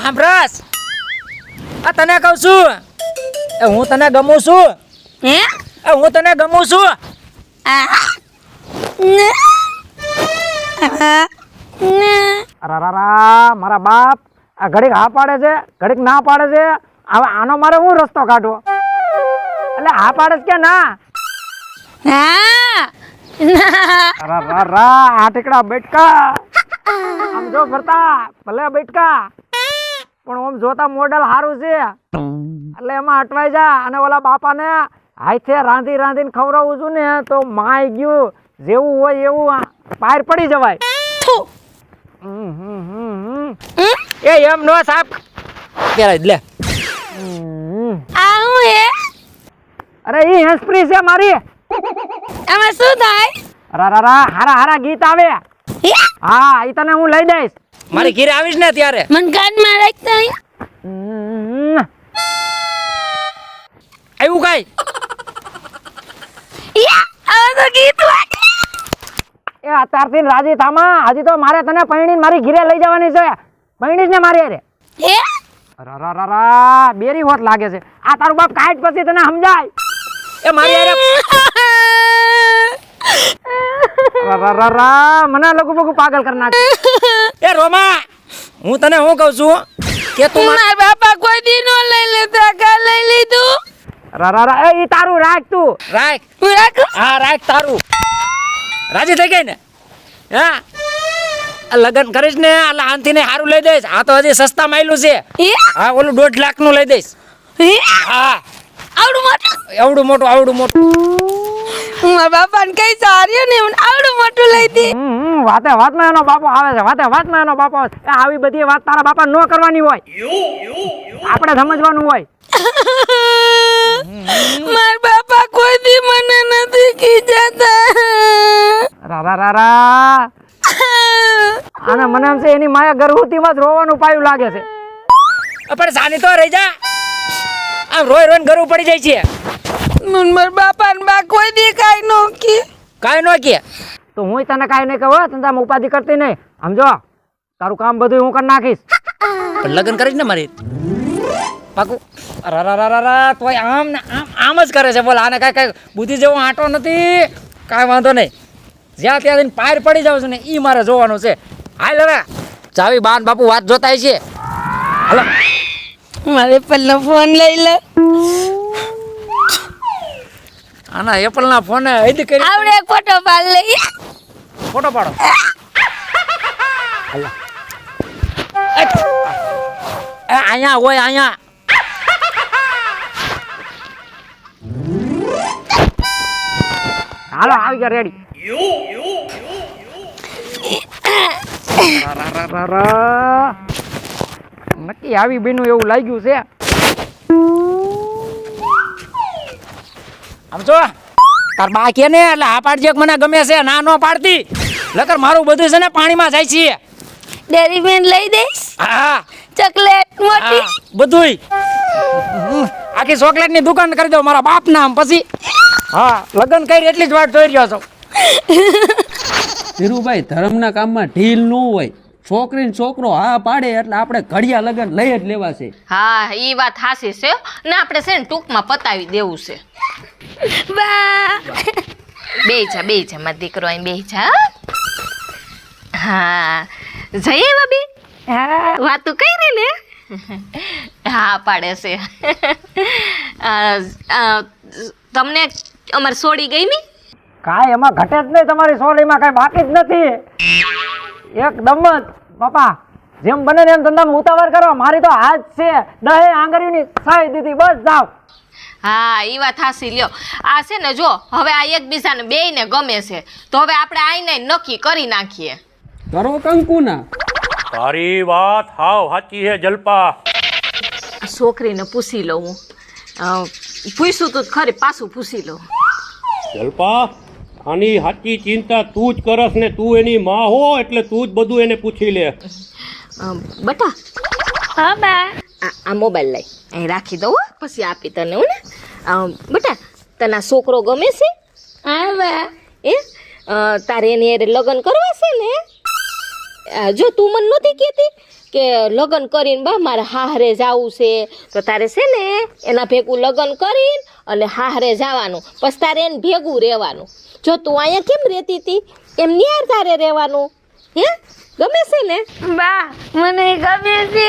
આમરસ આ તને કહું છું એ હું તને ગમું છું હે એ હું તને ગમું છું અરારારા મારા બાપ આ ઘડીક હા પાડે છે ઘડીક ના પાડે છે હવે આનો મારે હું રસ્તો કાઢવો એટલે હા પાડે છે કે ના અરારારા આ ટીકડા બેટકા આમ જો ફરતા ભલે બેટકા પણ આમ જોતા મોડલ સારું છે એટલે એમાં અટવાઈ જા અને ઓલા બાપાને હાથે રાંધી રાંધીને ખવડાવું છું ને તો માય ગયું જેવું હોય એવું પાર પડી જવાય એ એમ નો સાપ પેલા લે અરે ઈ હેન્સફ્રી છે મારી આમાં શું થાય અરારારા હારા હારા ગીત આવે હા ઈ તને હું લઈ દઈશ મારી ઘરે આવીશ ને ત્યારે મન કાર્ડમાં રાખતા આવ્યું કઈ આવા તો ગીત વાગે એ અત્યારથી રાજી થામા હજી તો મારે તને પૈણીને મારી ઘરે લઈ જવાની છે પૈણીશ ને મારી અરે હે અરારારા બેરી હોત લાગે છે આ તારું બાપ કાઢ પછી તને સમજાય એ મારી અરે અરારારા મને લગુ બગુ પાગલ કરી નાખ એ રોમા હું તને શું કહું છું કે તું મારા બાપા કોઈ દી નો લઈ લેતા કા લઈ લીધું અરારારા એ ઈ તારું રાખ તું રાખ હું રાખું હા રાખ તારું રાજી થઈ ગઈ ને હા લગન કરીશ ને એટલે આનથી ને સારું લઈ દઈશ આ તો હજી સસ્તા માયલું છે હા ઓલું 1.5 લાખ નું લઈ દઈશ હા આવડું મોટું આવડું મોટું મારા બાપાને કઈ સાર્યો ને મને આવડું મોટું લઈ દે વાતે વાતમાં એનો બાપો આવે છે વાતે વાતમાં એનો બાપો આવે છે આવી બધી વાત તારા બાપા નો કરવાની હોય આપણે સમજવાનું હોય મારા બાપા કોઈ દી મને નથી ખીજાતા રારારારા અને મને એમ છે એની માયા ગર્ભવતીમાં જ રોવાનું પાયું લાગે છે પણ સાની તો રહી જા આમ રોય રોય ગરું પડી જાય છે મારા બાપા ને બા કોઈ દી કાઈ નો કે કાઈ નો કે તો હું તને કાઈ નહીં કહું તને આમ ઉપાધિ કરતી નહીં સમજો તારું કામ બધું હું કરી નાખીશ પણ લગ્ન કરીશ ને મારી પાકું રારારારા તોય આમ ને આમ જ કરે છે બોલ આને કાંઈ બુદ્ધિ જેવો આંટો નથી કાંઈ વાંધો નહીં જ્યાં ત્યાં જઈને પાર પડી જાવ છું ને એ મારે જોવાનું છે હાલ હવે ચાવી બાન બાપુ વાત જોતા છે હાલો મારે એપલનો ફોન લઈ લે આના એપલના ફોને હદ કરી આવડે એક ફોટો પાડ લઈ ફોટો પાડો હાલો અહીંયા હોય અહીંયા હાલો આવી ગયા રેડી નક્કી આવી બેનું એવું લાગ્યું છે આમ જો તાર બા કે ને એટલે આ પાડજે મને ગમે છે ના નો પાડતી લકર મારું બધું છે ને પાણીમાં જાય છે ડેરી મિલ્ક લઈ દઈશ હા ચોકલેટ મોટી બધુંય આખી ચોકલેટ ની દુકાન કરી દો મારા બાપ નામ પછી હા લગ્ન કરી એટલી જ વાત જોઈ રહ્યો છો ધીરુભાઈ ધર્મના કામમાં ઢીલ ન હોય છોકરીને છોકરો હા પાડે એટલે આપણે ઘડિયા લગન લઈ જ લેવા છે હા ઈ વાત હાસી છે ને આપણે છે ને ટૂંકમાં પતાવી દેવું છે બા બે જા મારો દીકરો અહીં બે જા હા જઈએ ભાભી હા વાતું કરી ને હા પાડે છે તમને અમારે સોડી ગઈ મી કાંઈ એમાં ઘટે જ નહીં તમારી સોલીમાં કાંઈ બાકી જ નથી એકદમ જ બાપા જેમ બને ને એમ ધંધામાં ઉતાવળ કરો મારી તો હાથ છે 10 આંગળીની સાઈ દીધી બસ જાવ હા ઈ વાત હાસી લ્યો આ છે ને જો હવે આ એકબીજાને બેયને ગમે છે તો હવે આપણે આઈને નક્કી કરી નાખીએ કરો કંકુના તારી વાત હાવ સાચી છે જલપા આ છોકરીને પૂછી લઉં હું પૂછ્યું તું ખરી પાછું પૂછી લઉં જલપા આની સાચી ચિંતા તું જ કરસ ને તું એની માં હો એટલે તું જ બધું એને પૂછી લે બટા હા બા આ મોબાઈલ લઈ અહીં રાખી દઉં હો, પછી આપી તને હું ને બટા તને આ છોકરો ગમે છે હા બા એ તારે એની હારે લગ્ન કરવા છે ને જો તું મને નહોતી કહેતી કે લગ્ન કરીને બા મારે હાહરે જાવું છે, તો તારે છે ને એના ભેગું લગ્ન કરીને અને હાહરે જવાનું, પછી તારે એને ભેગું રહેવાનું. જો તું અહીંયા કેમ રહેતી હતી એમ નિયાર તારે રહેવાનું. હે ગમે છે ને? બા મને ગમે છે,